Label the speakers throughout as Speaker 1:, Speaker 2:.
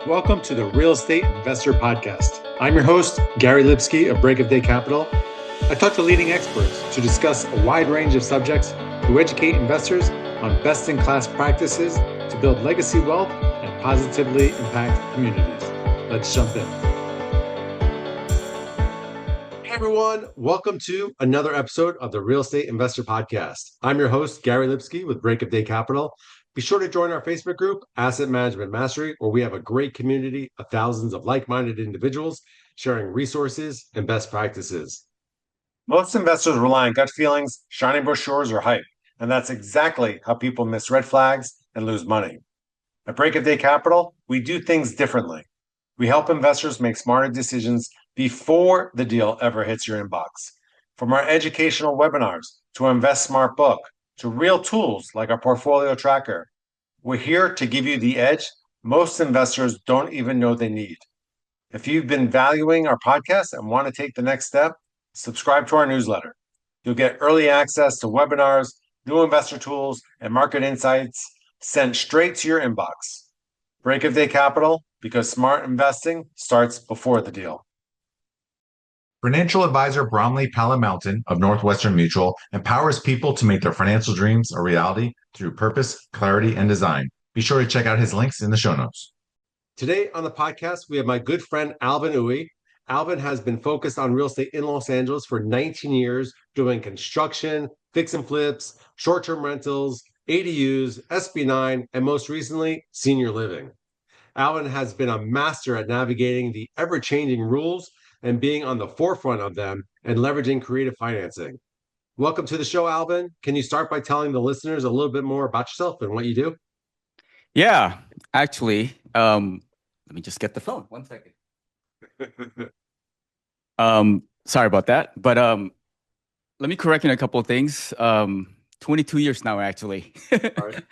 Speaker 1: Welcome to the Real Estate Investor Podcast. I'm your host, Gary Lipsky of Break of Day Capital. I talk to leading experts to discuss a wide range of subjects to educate investors on best-in-class practices to build legacy wealth and positively impact communities. Let's jump in. Hey everyone, welcome to another episode of the Real Estate Investor Podcast. I'm your host, Gary Lipsky with Break of Day Capital. Be sure to join our Facebook group, Asset Management Mastery, where we have a great community of thousands of like-minded individuals sharing resources and best practices. Most investors rely on gut feelings, shiny brochures, or hype, and that's exactly how people miss red flags and lose money. At Break of Day Capital, we do things differently. We help investors make smarter decisions before the deal ever hits your inbox. From our educational webinars to our Invest Smart book to real tools like our portfolio tracker, we're here to give you the edge most investors don't even know they need. If you've been valuing our podcast and want to take the next step, subscribe to our newsletter. You'll get early access to webinars, new investor tools, and market insights sent straight to your inbox. Break of Day Capital, because smart investing starts before the deal.
Speaker 2: Financial advisor Bromley Palamountain of Northwestern Mutual empowers people to make their financial dreams a reality through purpose, clarity, and design. Be sure to check out his links in the show notes.
Speaker 1: Today on the podcast, we have my good friend Alvin Uy. Alvin has been focused on real estate in Los Angeles for 19 years, doing construction, fix and flips, short-term rentals, ADUs, SB9, and most recently, senior living. Alvin has been a master at navigating the ever-changing rules and being on the forefront of them and leveraging creative financing. Welcome to the show, Alvin. Can you start by telling the listeners a little bit more about yourself and what you do?
Speaker 3: Yeah, actually, let me just get the phone. 1 second. Sorry about that, but let me correct in a couple of things. 22 years now, actually.
Speaker 1: Right.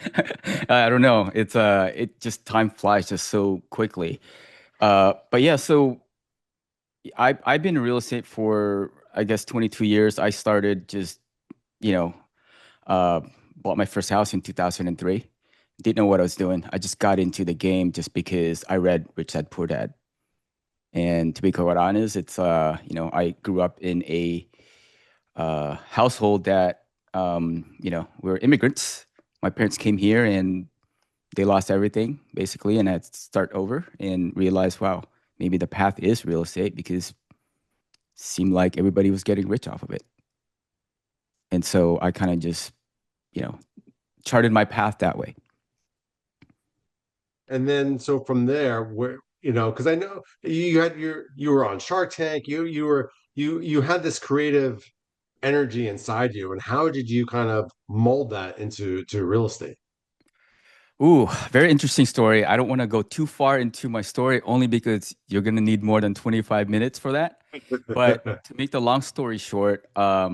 Speaker 3: I don't know. It just time flies just so quickly. But yeah, so I've been in real estate for I guess 22 years. I started just, you know, uh, bought my first house in 2003. Didn't know what I was doing. I just got into the game just because I read Rich Dad Poor Dad. And to be quite honest, I grew up in a household that, we're immigrants. My parents came here and they lost everything basically, and I had to start over and realize, wow, maybe the path is real estate because it seemed like everybody was getting rich off of it. And so I kind of just, you know, charted my path that way.
Speaker 1: And then so from there, where because I know you were on Shark Tank, you had this creative energy inside you, and how did you kind of mold that into real estate?
Speaker 3: Ooh, very interesting story. I don't want to go too far into my story only because you're going to need more than 25 minutes for that. But to make the long story short, I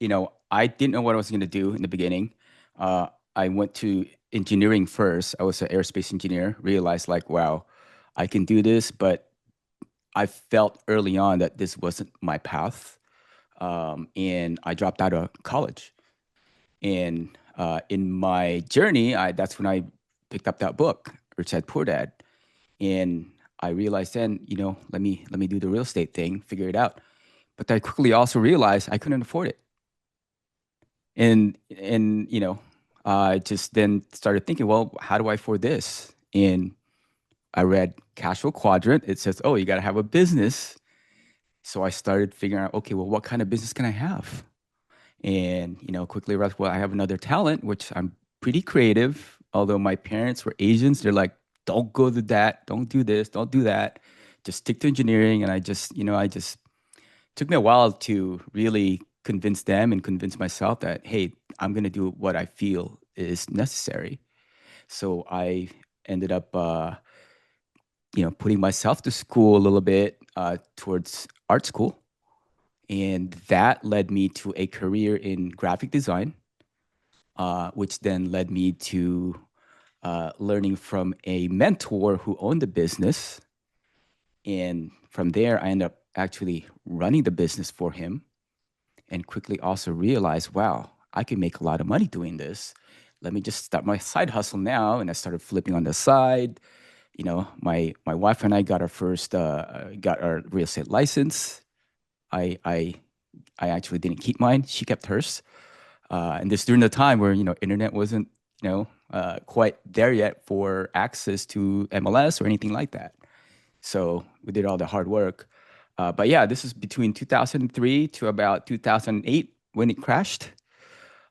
Speaker 3: didn't know what I was going to do in the beginning. I went to engineering first. I was an aerospace engineer, realized like, wow, I can do this, but I felt early on that this wasn't my path. And I dropped out of college. And in my journey, that's when I picked up that book, Rich Dad Poor Dad, and I realized then, let me do the real estate thing, figure it out. But I quickly also realized I couldn't afford it, and I just then started thinking, well, how do I afford this? And I read Cash Flow Quadrant. It says, oh, you got to have a business. So I started figuring out, okay, well, what kind of business can I have? And, quickly realized, well, I have another talent, which I'm pretty creative. Although my parents were Asians, they're like, don't go to that, don't do this, don't do that. Just stick to engineering. And I just took me a while to really convince them and convince myself that, hey, I'm going to do what I feel is necessary. So I ended up, putting myself to school a little bit towards art school. And that led me to a career in graphic design, which then led me to learning from a mentor who owned the business. And from there, I ended up actually running the business for him and quickly also realized, wow, I can make a lot of money doing this. Let me just start my side hustle now. And I started flipping on the side, My wife and I got our real estate license. I actually didn't keep mine. She kept hers. And this during the time where internet wasn't quite there yet for access to MLS or anything like that. So we did all the hard work. But yeah, this is between 2003 to about 2008 when it crashed.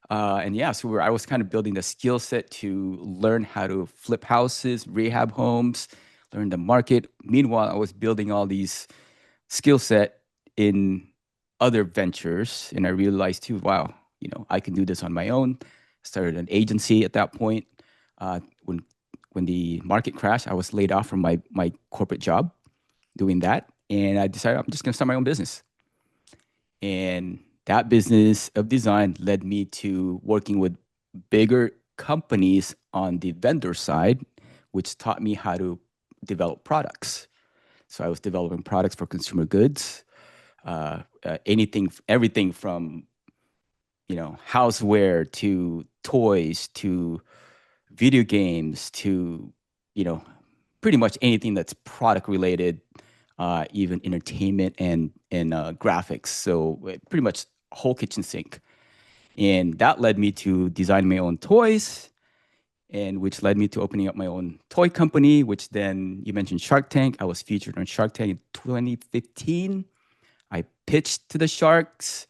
Speaker 3: And yeah, so I was kind of building the skill set to learn how to flip houses, rehab homes, learn the market. Meanwhile, I was building all these skill set in other ventures, and I realized too, wow, I can do this on my own. Started an agency at that point. When the market crashed, I was laid off from my corporate job doing that, and I decided I'm just going to start my own business. And that business of design led me to working with bigger companies on the vendor side, which taught me how to develop products. So I was developing products for consumer goods, everything from houseware to toys to video games to pretty much anything that's product related, even entertainment and graphics. So pretty much whole kitchen sink. And that led me to design my own toys, and which led me to opening up my own toy company, which then you mentioned Shark Tank. I was featured on Shark Tank in 2015. I pitched to the Sharks.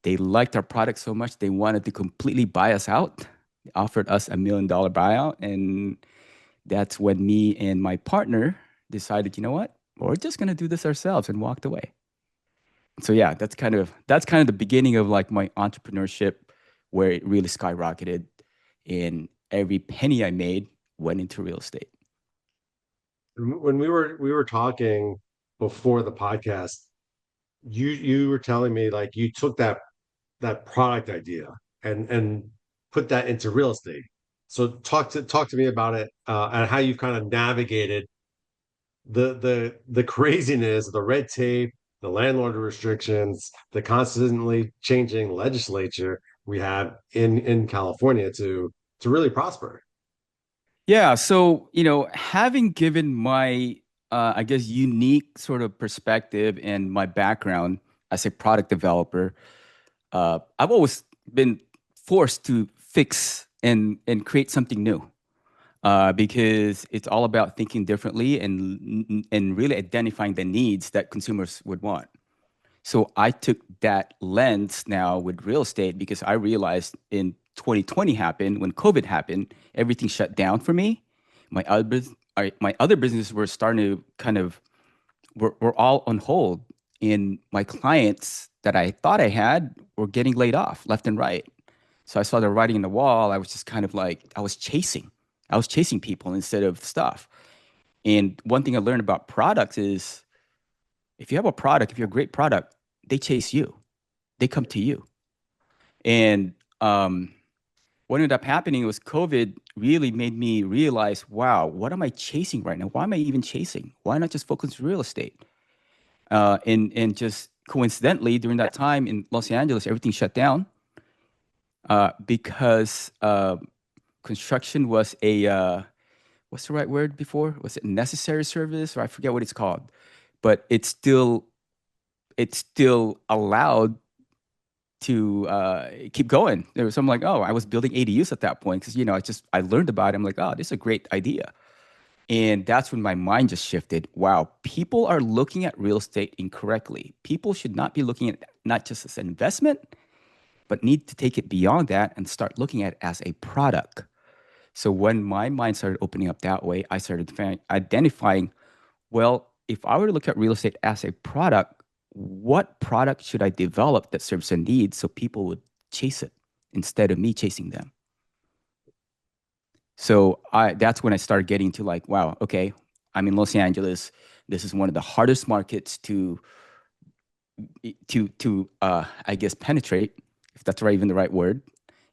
Speaker 3: They liked our product so much, they wanted to completely buy us out. They offered us $1 million buyout. And that's when me and my partner decided, you know what? We're just going to do this ourselves, and walked away. So yeah, that's kind of the beginning of like my entrepreneurship, where it really skyrocketed, and every penny I made went into real estate.
Speaker 1: When we were talking before the podcast, you were telling me like you took that product idea and put that into real estate. So talk to me about it, and how you've kind of navigated the craziness, the red tape, the landlord restrictions, the constantly changing legislature we have in California to really prosper.
Speaker 3: Yeah. So, having given my, I guess, unique sort of perspective and my background as a product developer, I've always been forced to fix and create something new, because it's all about thinking differently and really identifying the needs that consumers would want. So I took that lens now with real estate, because I realized in 2020 happened when COVID happened, everything shut down for me. My other businesses were starting to kind of were all on hold, and my clients that I thought I had were getting laid off left and right. So I saw the writing on the wall. I was just kind of like I was chasing people instead of stuff. And one thing I learned about products is, if you have a product, if you're a great product, they chase you. They come to you. And what ended up happening was COVID really made me realize, wow, what am I chasing right now? Why am I even chasing? Why not just focus on real estate? And just coincidentally, during that time in Los Angeles, everything shut down, because construction was what's the right word before? Was it necessary service, or I forget what it's called, but it's still allowed to keep going. There was some like, oh, I was building ADUs at that point because I learned about it. I'm like, oh, this is a great idea, and that's when my mind just shifted. Wow, people are looking at real estate incorrectly. People should not be looking at it not just as an investment, but need to take it beyond that and start looking at it as a product. So when my mind started opening up that way, I started identifying, well, if I were to look at real estate as a product, what product should I develop that serves a need so people would chase it instead of me chasing them? So that's when I started getting to like, wow, okay, I'm in Los Angeles. This is one of the hardest markets to I guess penetrate, if that's even the right word.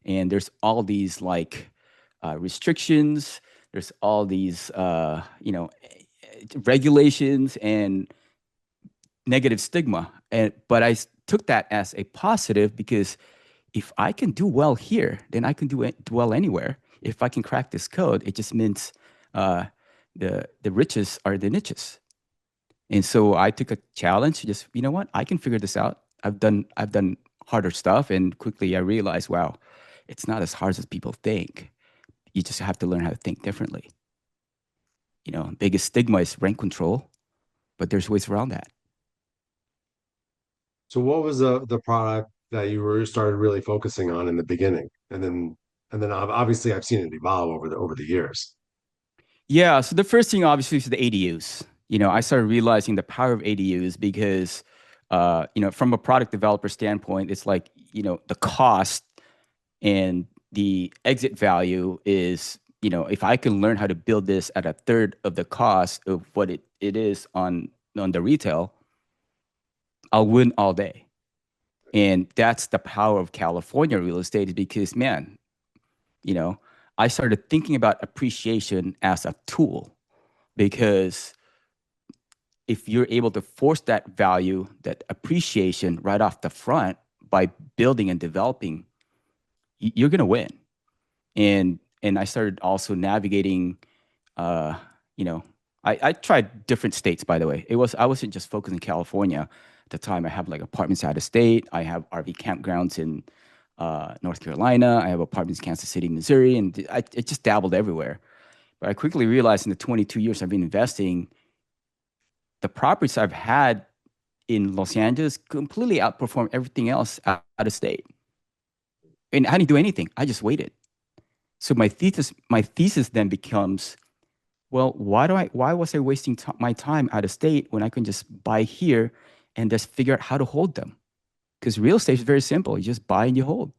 Speaker 3: And there's all these like restrictions. There's all these regulations and negative stigma. But I took that as a positive, because if I can do well here, then I can do well anywhere. If I can crack this code, it just means the riches are the niches. And so I took a challenge to just, you know what, I can figure this out. I've done harder stuff, and quickly I realized, wow, it's not as hard as people think. You just have to learn how to think differently. Biggest stigma is rent control, but there's ways around that.
Speaker 1: So what was the product that you were started really focusing on in the beginning? And then obviously I've seen it evolve over the years.
Speaker 3: Yeah. So the first thing obviously is the ADUs. I started realizing the power of ADUs because, from a product developer standpoint, it's like, the cost and the exit value is, if I can learn how to build this at a third of the cost of what it is on the retail, I'll win all day. And that's the power of California real estate is because, man, you know, I started thinking about appreciation as a tool because if you're able to force that value, that appreciation right off the front by building and developing, you're going to win. And I started also navigating, uh, you know, I tried different states, by the way. I wasn't just focused in California at the time. I have like apartments out of state. I have RV campgrounds in North Carolina. I have apartments in Kansas City, Missouri, and I just dabbled everywhere. But I quickly realized in the 22 years I've been investing, the properties I've had in Los Angeles completely outperformed everything else out of state. And I didn't do anything. I just waited. So my thesis then becomes, well, why was I wasting my time out of state when I can just buy here and just figure out how to hold them? Because real estate is very simple. You just buy and you hold.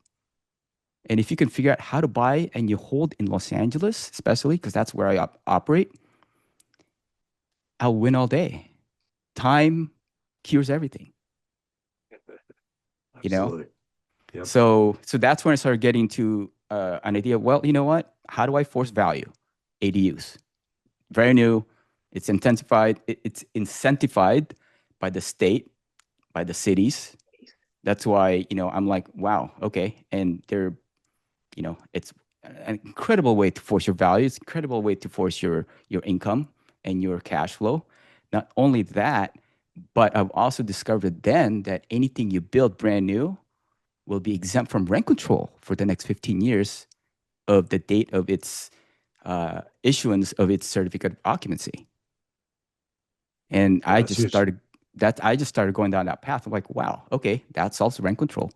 Speaker 3: And if you can figure out how to buy and you hold in Los Angeles, especially because that's where I operate, I'll win all day. Time cures everything, you know?
Speaker 1: Absolutely. Yep.
Speaker 3: So that's when I started getting to an idea. Well, you know what? How do I force value? ADUs, very new. It's intensified. It's incentivized by the state, by the cities. That's why I'm like, wow, okay. And it's an incredible way to force your value. It's an incredible way to force your income and your cash flow. Not only that, but I've also discovered then that anything you build brand new will be exempt from rent control for the next 15 years of the date of its issuance of its certificate of occupancy. And
Speaker 1: Yeah, that's huge.
Speaker 3: I just started going down that path. I'm like, wow, okay, that solves rent control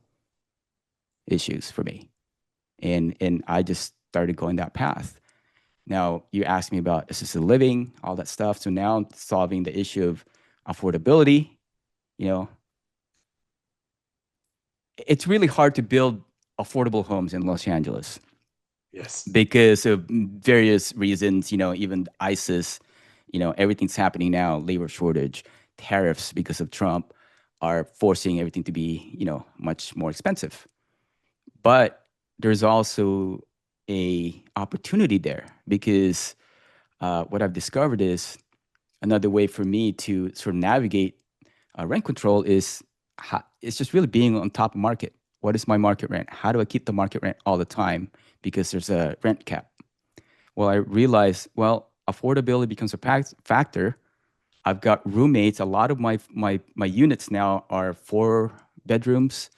Speaker 3: issues for me. And I just started going that path. Now you asked me about assisted living, all that stuff. So now I'm solving the issue of affordability. You know, it's really hard to build affordable homes in Los Angeles
Speaker 1: Yes.
Speaker 3: because of various reasons, even ISIS, everything's happening now, labor shortage, tariffs because of Trump are forcing everything to be, much more expensive. But there's also a opportunity there because what I've discovered is another way for me to sort of navigate rent control is it's just really being on top of market. What is my market rent? How do I keep the market rent all the time? Because there's a rent cap. Well, I realized, well, affordability becomes a factor. I've got roommates. A lot of my units now are 4 bedrooms,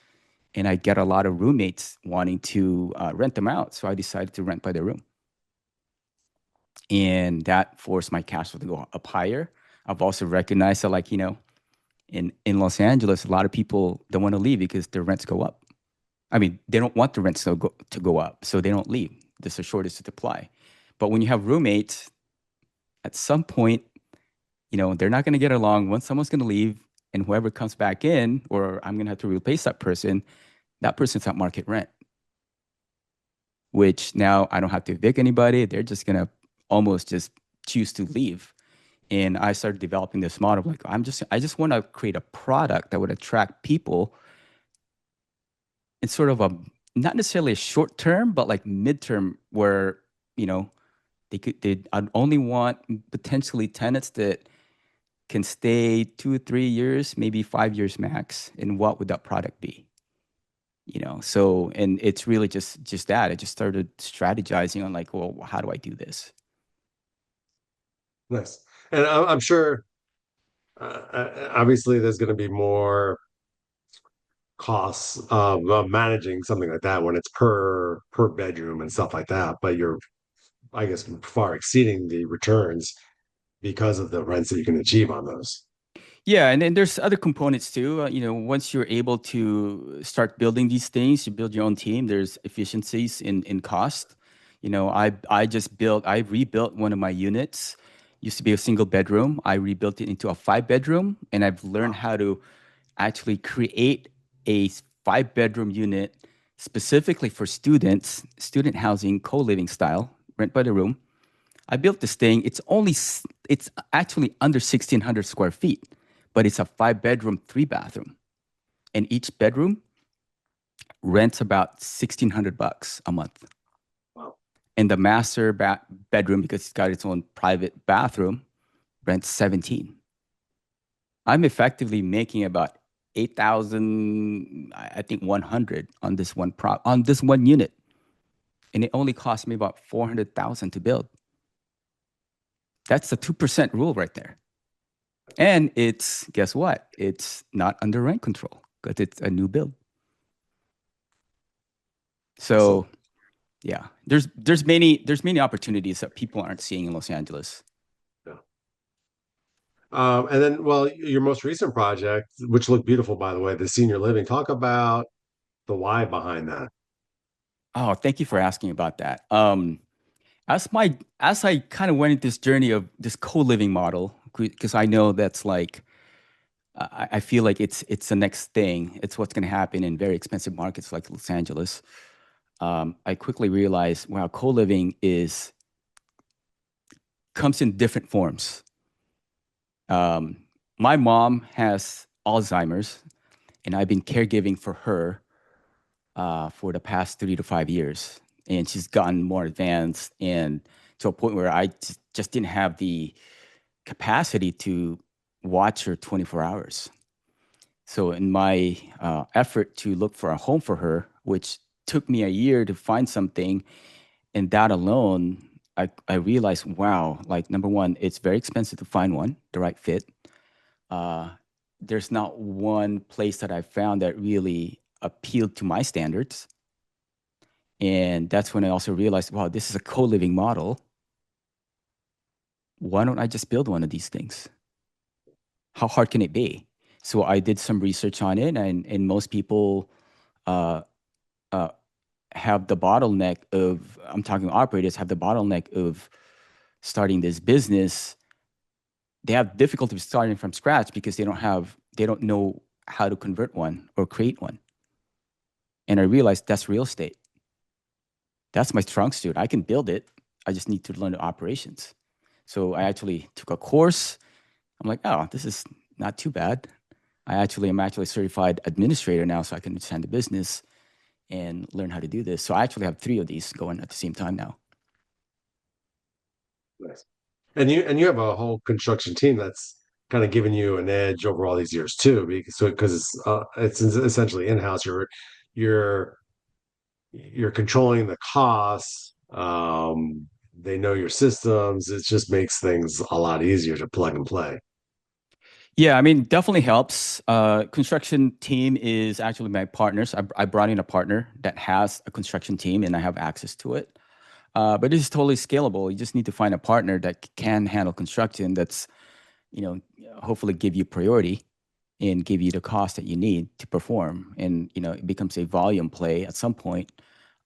Speaker 3: and I get a lot of roommates wanting to rent them out. So I decided to rent by the room, and that forced my cash flow to go up higher. I've also recognized that, like in Los Angeles, a lot of people don't want to leave because their rents go up. I mean, they don't want the rents to go up, so they don't leave. There's a shortage of supply. But when you have roommates, at some point, they're not going to get along. Once someone's going to leave, and whoever comes back in, or I'm going to have to replace that person's at market rent, which now I don't have to evict anybody. They're just going to almost just choose to leave. And I started developing this model. Like, I just want to create a product that would attract people in sort of a, not necessarily a short term, but like midterm where, you know, I'd only want potentially tenants that can stay 2 or 3 years, maybe 5 years max. And what would that product be? So, and it's really just that. I just started strategizing on like, well, how do I do this?
Speaker 1: Nice. And I'm sure, obviously, there's going to be more costs of managing something like that when it's per bedroom and stuff like that. But you're, I guess, far exceeding the returns because of the rents that you can achieve on those.
Speaker 3: Yeah, and then there's other components too. Once you're able to start building these things, you build your own team. There's efficiencies in cost. I rebuilt one of my units. Used to be a single bedroom. I rebuilt it into a 5 bedroom, and I've learned
Speaker 1: Wow.
Speaker 3: how to actually create a 5 bedroom unit specifically for students, student housing, co-living style, rent by the room. I built this thing. It's actually under 1,600 square feet, but it's a 5 bedroom, 3 bathroom, and each bedroom rents about $1,600 a month.
Speaker 1: Wow.
Speaker 3: And the bedroom, because it's got its own private bathroom, rents 17. I'm effectively making about 8,000, I think 100 on this one unit, and it only cost me about 400,000 to build. That's the 2% rule right there. And it's, guess what? It's not under rent control because it's a new build.
Speaker 1: Excellent.
Speaker 3: So yeah, there's many opportunities that people aren't seeing in Los Angeles.
Speaker 1: Yeah. And then, well, your most recent project, which looked beautiful, by the way, the senior living. Talk about the why behind that.
Speaker 3: Oh, thank you for asking about that. As I kind of went into this journey of this co-living model, because I know that's like I feel like it's the next thing. It's what's going to happen in very expensive markets like Los Angeles. I quickly realized, wow, co-living is comes in different forms. Um, my mom has Alzheimer's, and I've been caregiving for her for the past 3 to 5 years. And she's gotten more advanced and to a point where I just didn't have the capacity to watch her 24 hours. So, in my effort to look for a home for her, which took me a year to find something, and that alone, I realized, wow, like number one, it's very expensive to find one, the right fit. Uh, there's not one place that I found that really appealed to my standards. And that's when I also realized, wow, this is a co-living model. Why don't I just build one of these things? How hard can it be? So I did some research on it, and most people uh, uh, have the bottleneck of, I'm talking operators, have the bottleneck of starting this business. They have difficulty starting from scratch because they don't know how to convert one or create one. And I realized that's real estate. That's my strong suit. I can build it. I just need to learn the operations. So I actually took a course. I'm like, oh, this is not too bad. I'm actually a certified administrator now, so I can understand the business and learn how to do this. So I actually have three of these going at the same time now.
Speaker 1: Nice. And you have a whole construction team that's kind of given you an edge over all these years too, because it's essentially in-house. You're you're controlling the costs. They know your systems. It just makes things a lot easier to plug and play.
Speaker 3: Yeah, I mean, definitely helps. Construction team is actually my partners. I brought in a partner that has a construction team, and I have access to it. But this is totally scalable. You just need to find a partner that can handle construction. That's you know hopefully give you priority and give you the cost that you need to perform. And it becomes a volume play at some point.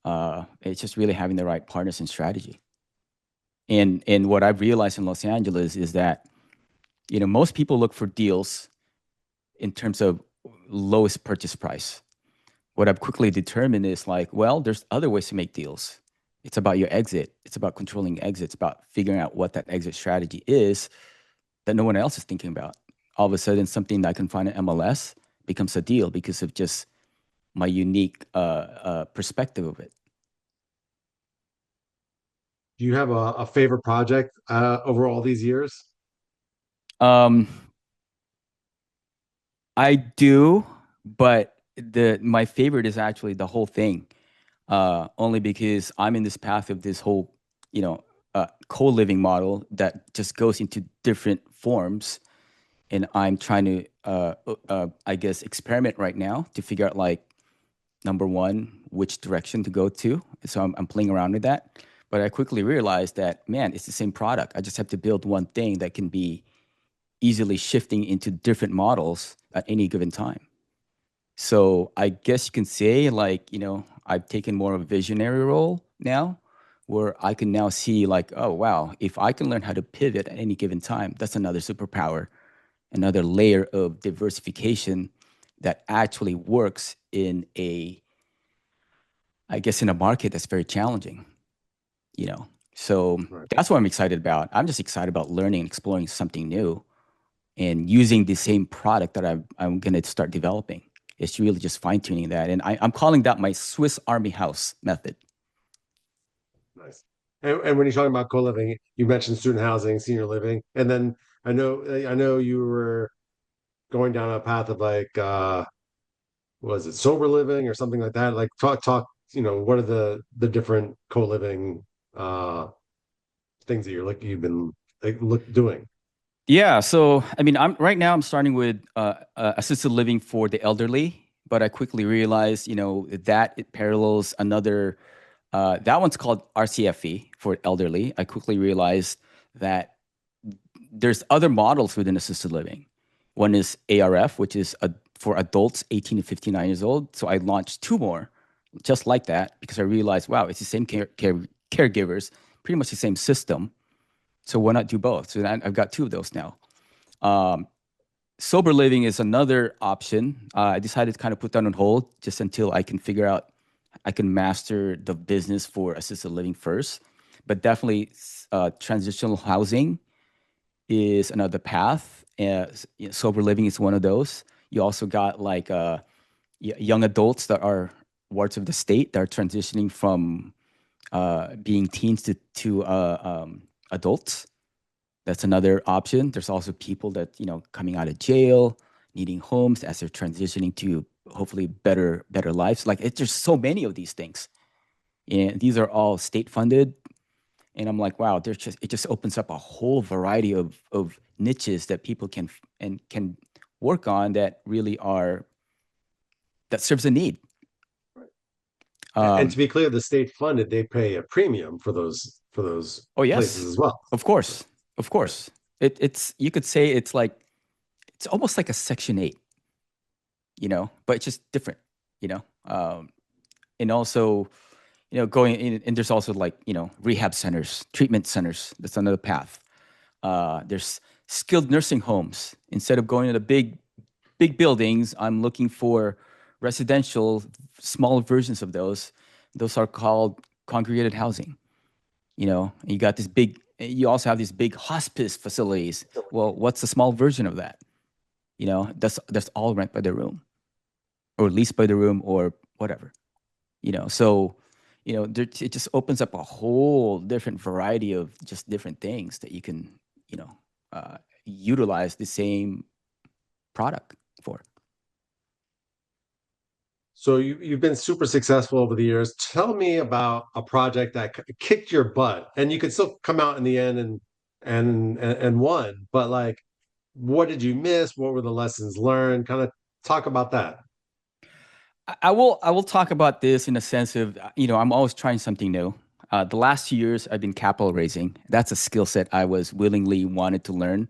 Speaker 3: It's just really having the right partners and strategy. And what I've realized in Los Angeles is that most people look for deals in terms of lowest purchase price. What I've quickly determined is like, well, there's other ways to make deals. It's about your exit. It's about controlling exits, about figuring out what that exit strategy is that no one else is thinking about. All of a sudden, something that I can find in MLS becomes a deal because of just my unique perspective of it.
Speaker 1: Do you have a favorite project over all these years?
Speaker 3: Um, I do, but my favorite is actually the whole thing. Only because I'm in this path of this whole, you know, co-living model that just goes into different forms, and I'm trying to I guess experiment right now to figure out like number one which direction to go to. So I'm playing around with that, but I quickly realized that, man, it's the same product. I just have to build one thing that can be easily shifting into different models at any given time. So I guess you can say, like, I've taken more of a visionary role now, where I can now see like, oh wow, if I can learn how to pivot at any given time, that's another superpower, another layer of diversification that actually works in I guess, in a market that's very challenging, you know. So
Speaker 1: Right.
Speaker 3: that's what I'm excited about. I'm just excited about learning and exploring something new and using the same product that I'm going to start developing. It's really just fine tuning that. And I'm calling that my Swiss Army house method.
Speaker 1: Nice. And when you're talking about co-living, you mentioned student housing, senior living, and then I know you were going down a path of like was it sober living or something like that? Like talk, what are the different co-living uh things that you've been like doing?
Speaker 3: Yeah. So, I mean, right now I'm starting with assisted living for the elderly, but I quickly realized, that it parallels another, that one's called RCFE for elderly. I quickly realized that there's other models within assisted living. One is ARF, which is for adults 18 to 59 years old. So I launched two more just like that because I realized, wow, it's the same caregivers, pretty much the same system. So why not do both? So I've got two of those now. Um, Sober living is another option. I decided to kind of put that on hold just until I can figure out, I can master the business for assisted living first. But definitely, transitional housing is another path. Sober living is one of those. You also got like young adults that are wards of the state that are transitioning from being teens to adults. That's another option. There's also people that, coming out of jail, needing homes as they're transitioning to hopefully better lives. Like there's so many of these things, and these are all state funded. And I'm like, wow, it just opens up a whole variety of niches that people can work on that really are that serves a need.
Speaker 1: And to
Speaker 3: Um,
Speaker 1: be clear, the state funded, they pay a premium for those
Speaker 3: oh
Speaker 1: places
Speaker 3: yes,
Speaker 1: as well.
Speaker 3: of
Speaker 1: Right.
Speaker 3: course, of
Speaker 1: Right.
Speaker 3: course. It's you could say it's like it's almost like a Section 8, but it's just different, you know. And also, going in, and there's also like rehab centers, treatment centers. That's another path. There's skilled nursing homes. Instead of going to the big buildings, I'm looking for residential, smaller versions of those. Those are called congregated housing. And you got this big. You also have these big hospice facilities. Well, what's the small version of that? That's all rent by the room, or leased by the room, or whatever. So it just opens up a whole different variety of just different things that you can you know utilize the same product for.
Speaker 1: So you've been super successful over the years. Tell me about a project that kicked your butt, and you could still come out in the end and won. But like, what did you miss? What were the lessons learned? Kind of talk about that.
Speaker 3: I will talk about this in a sense of, I'm always trying something new. The last 2 years I've been capital raising. That's a skill set I was willingly wanted to learn.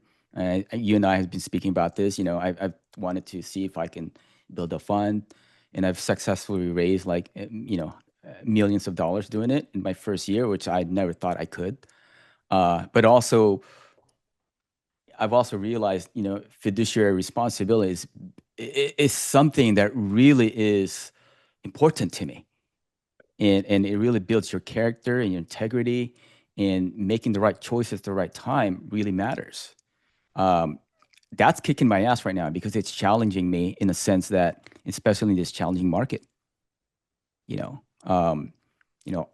Speaker 3: You and I have been speaking about this. I've wanted to see if I can build a fund, and I've successfully raised like millions of dollars doing it in my first year, which I never thought I could. But also, I've also realized, fiduciary responsibility is something that really is important to me, and it really builds your character and your integrity, and making the right choices at the right time really matters. Um, that's kicking my ass right now because it's challenging me in a sense that, especially in this challenging market, you know, um,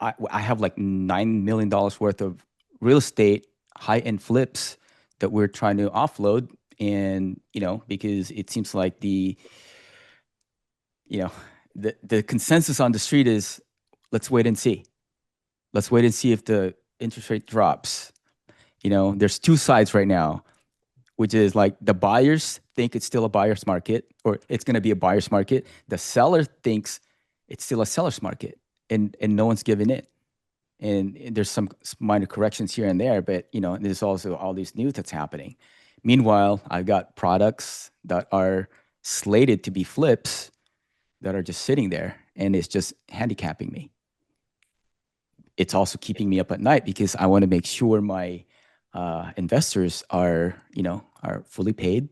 Speaker 3: I have like $9 million worth of real estate, high end flips that we're trying to offload, and because it seems like you know the consensus on the street is, let's wait and see. Let's wait and see if the interest rate drops, there's two sides right now, which is like the buyers think it's still a buyer's market or it's going to be a buyer's market. The seller thinks it's still a seller's market, and no one's giving in. And there's some minor corrections here and there, but there's also all these news that's happening. Meanwhile, I've got products that are slated to be flips that are just sitting there, and it's just handicapping me. It's also keeping me up at night because I want to make sure my investors are fully paid,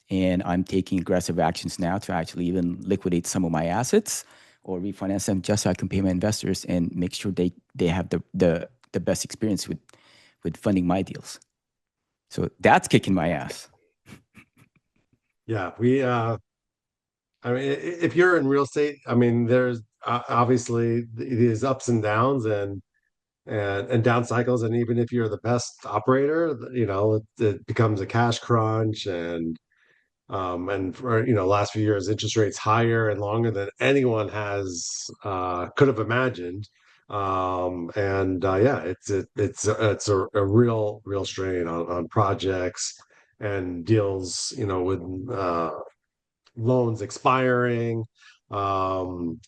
Speaker 3: and I'm taking aggressive actions now to actually even liquidate some of my assets or refinance them just so I can pay my investors and make sure they have the best experience with funding my deals. So that's kicking my ass.
Speaker 1: Yeah, I mean, if you're in real estate, I mean, there's obviously these ups and downs and down cycles, and even if you're the best operator, it becomes a cash crunch, and for last few years, interest rates higher and longer than anyone has could have imagined. And yeah, it's a real strain on projects and deals, with loans expiring, and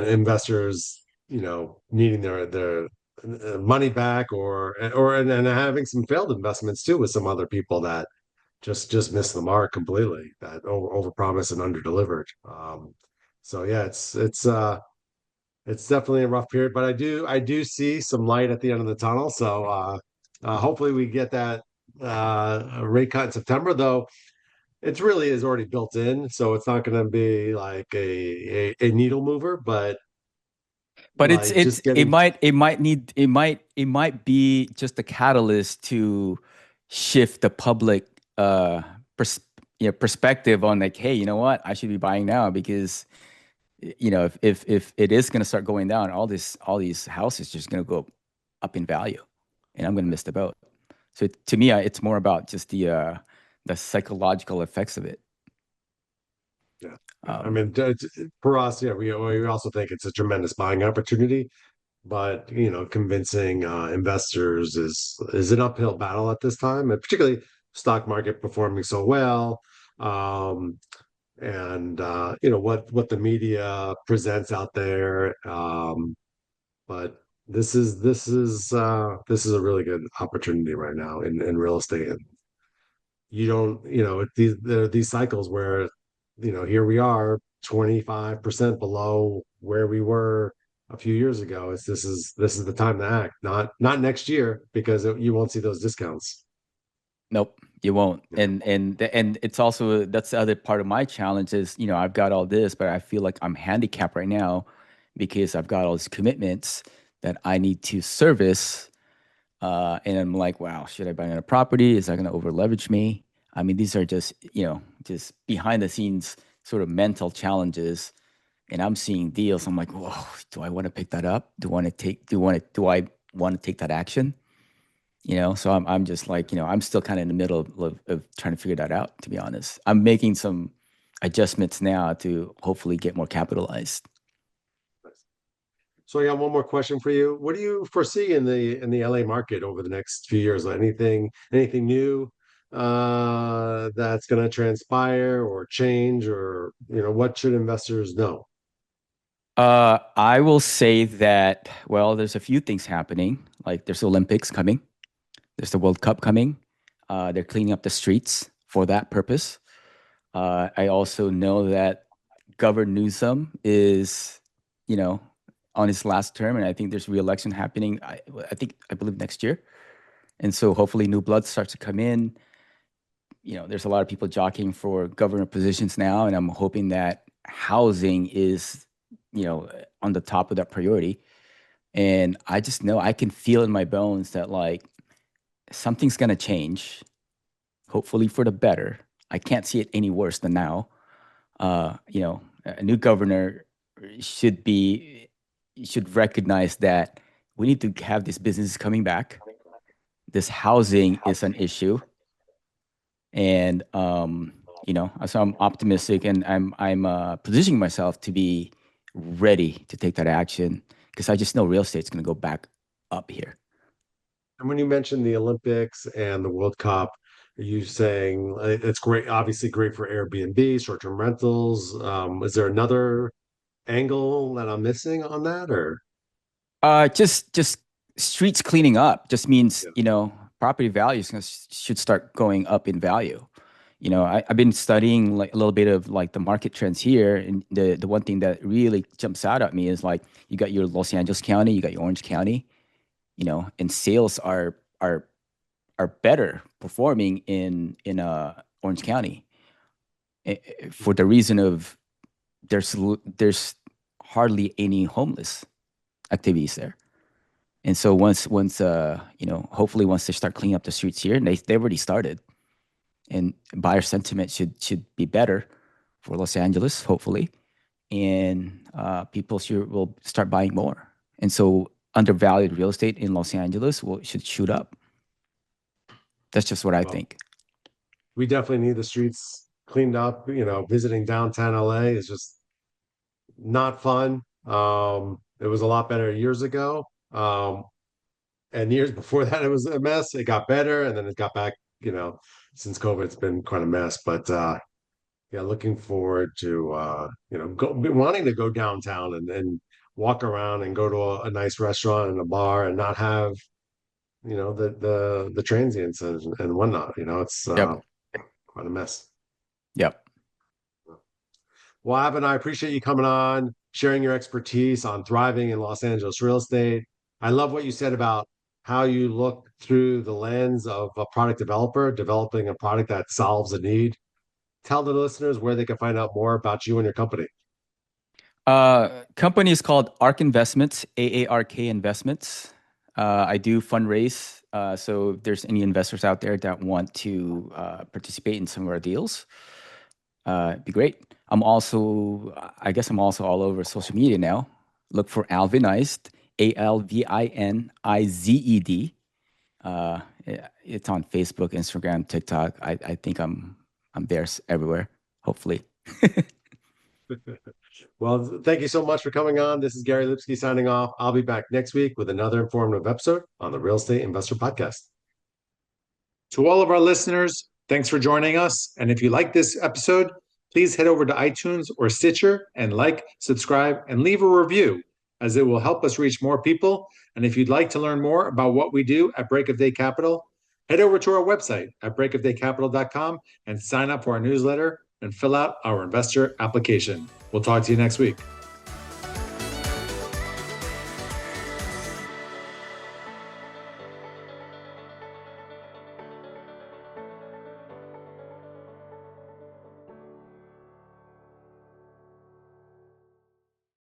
Speaker 1: investors, needing their money back, and having some failed investments too with some other people that just missed the mark completely, that overpromised and underdelivered. So yeah, it's definitely a rough period, but I do see some light at the end of the tunnel. So hopefully we get that rate cut in September, though it really is already built in, so it's not going to be like a needle mover, but
Speaker 3: But it's
Speaker 1: like
Speaker 3: it's
Speaker 1: just getting.
Speaker 3: it might be just a catalyst to shift the public pers- perspective on like, hey, you know what, I should be buying now because if it is going to start going down, all these houses just going to go up in value, and I'm going to miss the boat. So to me, it's more about just the psychological effects of it.
Speaker 1: Yeah, I
Speaker 3: Um,
Speaker 1: mean, for us, yeah, we also think it's a tremendous buying opportunity, but convincing investors is an uphill battle at this time, and particularly stock market performing so well. And what the media presents out there. But this is a really good opportunity right now in real estate. And you don't, there are these cycles where, here we are 25% below where we were a few years ago. This is the time to act, not next year, because you won't see those discounts.
Speaker 3: Nope, you won't.
Speaker 1: Yeah.
Speaker 3: And it's also, that's the other part of my challenge is, I've got all this, but I feel like I'm handicapped right now because I've got all these commitments that I need to service. And I'm like, wow, should I buy another property? Is that going to over leverage me? I mean, these are just behind the scenes sort of mental challenges. And I'm seeing deals. I'm like, whoa, do I want to pick that up? Do I want to take that action? So I'm just like, I'm still kind of in the middle of trying to figure that out, to be honest. I'm making some adjustments now to hopefully get more capitalized.
Speaker 1: So I got one more question for you. What do you foresee in the LA market over the next few years? Anything new that's going to transpire or change, or what should investors know?
Speaker 3: I will say that, well, there's a few things happening. Like there's the Olympics coming, there's the World Cup coming. They're cleaning up the streets for that purpose. I also know that Governor Newsom is, you know, on his last term, and I think there's re-election happening. I believe next year, and so hopefully new blood starts to come in. There's a lot of people jockeying for governor positions now, and I'm hoping that housing is, on the top of that priority. And I just know I can feel in my bones that like something's gonna change, hopefully for the better. I can't see it any worse than now. A new governor should be should recognize that we need to have these businesses coming back. This housing is an issue, and so I'm optimistic, and I'm positioning myself to be ready to take that action because I just know real estate's going to go back up here.
Speaker 1: And when you mentioned the Olympics and the World Cup, are you saying it's great, obviously great for Airbnb, short-term rentals? Is there another angle that I'm missing on that, or?
Speaker 3: Just streets cleaning up just means,
Speaker 1: Yeah.
Speaker 3: property values should start going up in value. I've been studying like a little bit of like the market trends here, and the one thing that really jumps out at me is like you got your Los Angeles County, you got your Orange County, and sales are better performing in Orange County, for the reason of there's hardly any homeless activities there. And so hopefully once they start cleaning up the streets here, and they've already started, and buyer sentiment should be better for Los Angeles, hopefully, and people will start buying more. And so undervalued real estate in Los Angeles should shoot up. That's just what I
Speaker 1: Well,
Speaker 3: think.
Speaker 1: we definitely need the streets cleaned up. Visiting downtown LA is just not fun. It was a lot better years ago. And years before that, it was a mess. It got better, and then it got back. Since COVID, it's been quite a mess. But yeah, looking forward to wanting to go downtown and walk around and go to a nice restaurant and a bar and not have the transients and whatnot. It's
Speaker 3: Yep.
Speaker 1: quite a mess.
Speaker 3: Yep.
Speaker 1: Well, Ab and I appreciate you coming on, sharing your expertise on thriving in Los Angeles real estate. I love what you said about how you look through the lens of a product developer, developing a product that solves a need. Tell the listeners where they can find out more about you and your company.
Speaker 3: Company is called ARK Investments, AARK Investments. I do fundraise. So if there's any investors out there that want to participate in some of our deals, it'd be great. I guess I'm also all over social media now. Look for Alvinized, ALVINIZED. It's on Facebook, Instagram, TikTok. I think I'm there everywhere, hopefully.
Speaker 1: Well, thank you so much for coming on. This is Gary Lipsky signing off. I'll be back next week with another informative episode on the Real Estate Investor Podcast.
Speaker 2: To all of our listeners, thanks for joining us. And if you like this episode, please head over to iTunes or Stitcher and like, subscribe, and leave a review, as it will help us reach more people. And if you'd like to learn more about what we do at Break of Day Capital, head over to our website at breakofdaycapital.com and sign up for our newsletter and fill out our investor application. We'll talk to you next week.